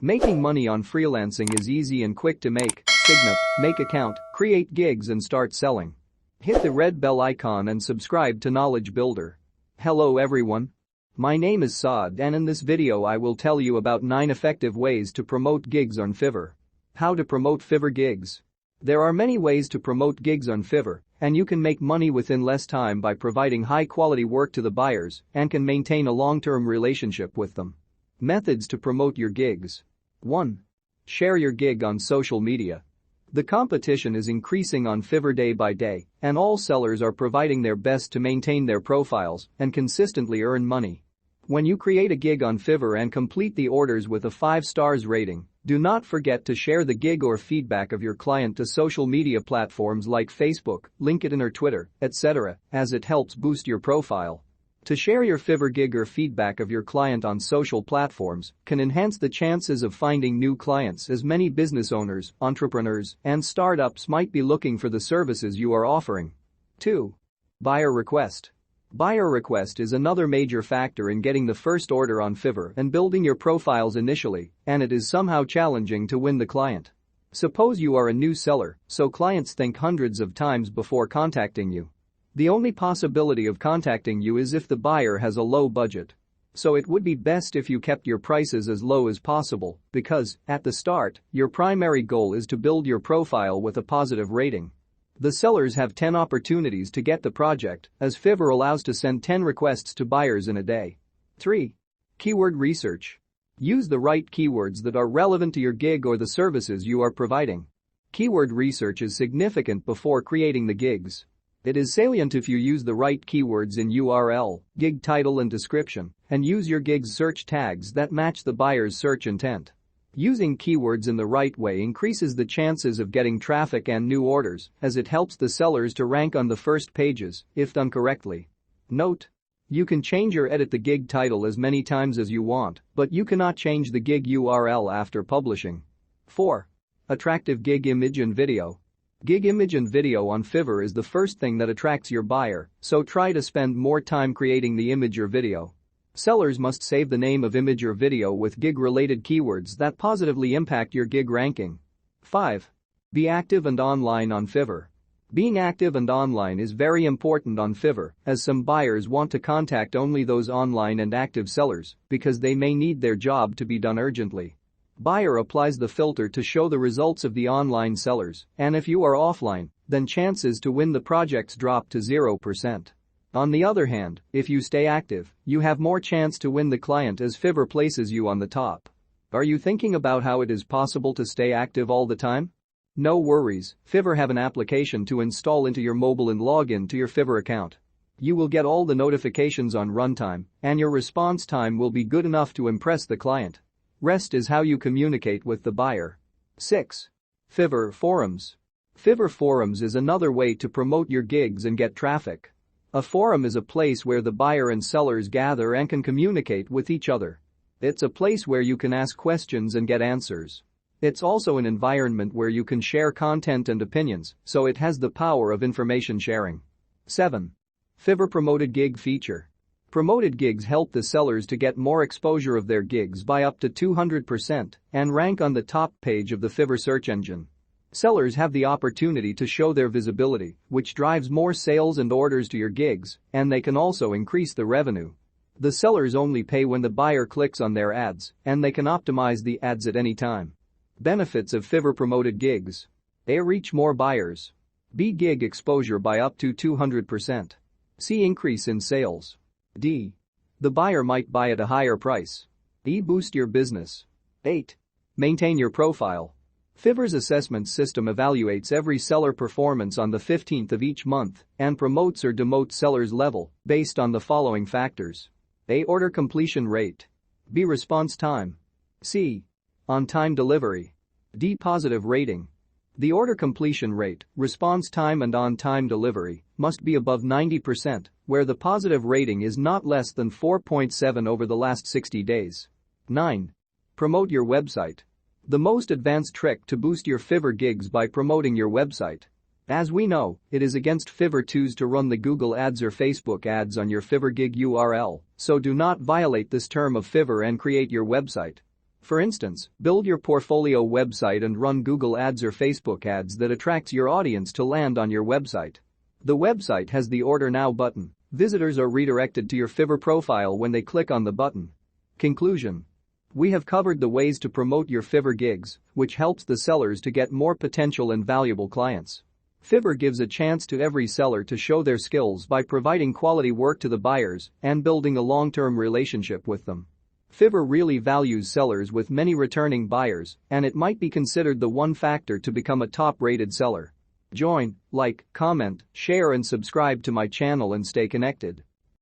Making money on freelancing is easy and quick to make. Signup, make account, create gigs and start selling. Hit the red bell icon and subscribe to Knowledge Builder. Hello everyone. My name is Saad and in this video I will tell you about 9 effective ways to promote gigs on Fiverr. How to promote Fiverr gigs. There are many ways to promote gigs on Fiverr, and you can make money within less time by providing high-quality work to the buyers and can maintain a long-term relationship with them. Methods to promote your gigs. 1. Share your gig on social media. The competition is increasing on Fiverr day by day, and all sellers are providing their best to maintain their profiles and consistently earn money. When you create a gig on Fiverr and complete the orders with a 5 stars rating, do not forget to share the gig or feedback of your client to social media platforms like Facebook, LinkedIn or Twitter, etc., as it helps boost your profile. To share your Fiverr gig or feedback of your client on social platforms can enhance the chances of finding new clients, as many business owners, entrepreneurs, and startups might be looking for the services you are offering. 2. Buyer request. Buyer request is another major factor in getting the first order on Fiverr and building your profiles initially, and it is somehow challenging to win the client. Suppose you are a new seller, so clients think hundreds of times before contacting you. The only possibility of contacting you is if the buyer has a low budget. So it would be best if you kept your prices as low as possible because, at the start, your primary goal is to build your profile with a positive rating. The sellers have 10 opportunities to get the project, as Fiverr allows to send 10 requests to buyers in a day. 3. Keyword research. Use the right keywords that are relevant to your gig or the services you are providing. Keyword research is significant before creating the gigs. It is salient if you use the right keywords in URL, gig title and description, and use your gig's search tags that match the buyer's search intent. Using keywords in the right way increases the chances of getting traffic and new orders, as it helps the sellers to rank on the first pages, if done correctly. Note: you can change or edit the gig title as many times as you want, but you cannot change the gig URL after publishing. 4. Attractive gig image and video. Gig image and video on Fiverr is the first thing that attracts your buyer, so try to spend more time creating the image or video. Sellers must save the name of image or video with gig-related keywords that positively impact your gig ranking. 5. Be active and online on Fiverr. Being active and online is very important on Fiverr, as some buyers want to contact only those online and active sellers because they may need their job to be done urgently. Buyer applies the filter to show the results of the online sellers, and if you are offline, then chances to win the projects drop to 0%. On the other hand, if you stay active, you have more chance to win the client as Fiverr places you on the top. Are you thinking about how it is possible to stay active all the time? No worries, Fiverr have an application to install into your mobile and log in to your Fiverr account. You will get all the notifications on runtime, and your response time will be good enough to impress the client. Rest is how you communicate with the buyer. 6. Fiverr forums. Fiverr forums is another way to promote your gigs and get traffic. A forum is a place where the buyer and sellers gather and can communicate with each other. It's a place where you can ask questions and get answers. It's also an environment where you can share content and opinions, so it has the power of information sharing. 7. Fiverr promoted gig feature. Promoted gigs help the sellers to get more exposure of their gigs by up to 200% and rank on the top page of the Fiverr search engine. Sellers have the opportunity to show their visibility, which drives more sales and orders to your gigs, and they can also increase the revenue. The sellers only pay when the buyer clicks on their ads, and they can optimize the ads at any time. Benefits of Fiverr promoted gigs. A. Reach more buyers. B. Gig exposure by up to 200%. C. Increase in sales. D. The buyer might buy at a higher price. E. Boost your business. 8. Maintain your profile. Fiverr's assessment system evaluates every seller performance on the 15th of each month and promotes or demotes sellers' level based on the following factors. A. Order completion rate. B. Response time. C. On-time delivery. D. Positive rating. The order completion rate, response time and on-time delivery must be above 90%, where the positive rating is not less than 4.7 over the last 60 days. 9. Promote your website. The most advanced trick to boost your Fiverr gigs by promoting your website. As we know, it is against Fiverr to run the Google ads or Facebook ads on your Fiverr gig URL, so do not violate this term of Fiverr and create your website. For instance, build your portfolio website and run Google Ads or Facebook ads that attracts your audience to land on your website. The website has the Order Now button. Visitors are redirected to your Fiverr profile when they click on the button. Conclusion. We have covered the ways to promote your Fiverr gigs, which helps the sellers to get more potential and valuable clients. Fiverr gives a chance to every seller to show their skills by providing quality work to the buyers and building a long-term relationship with them. Fiverr really values sellers with many returning buyers, and it might be considered the one factor to become a top-rated seller. Join, like, comment, share and subscribe to my channel and stay connected.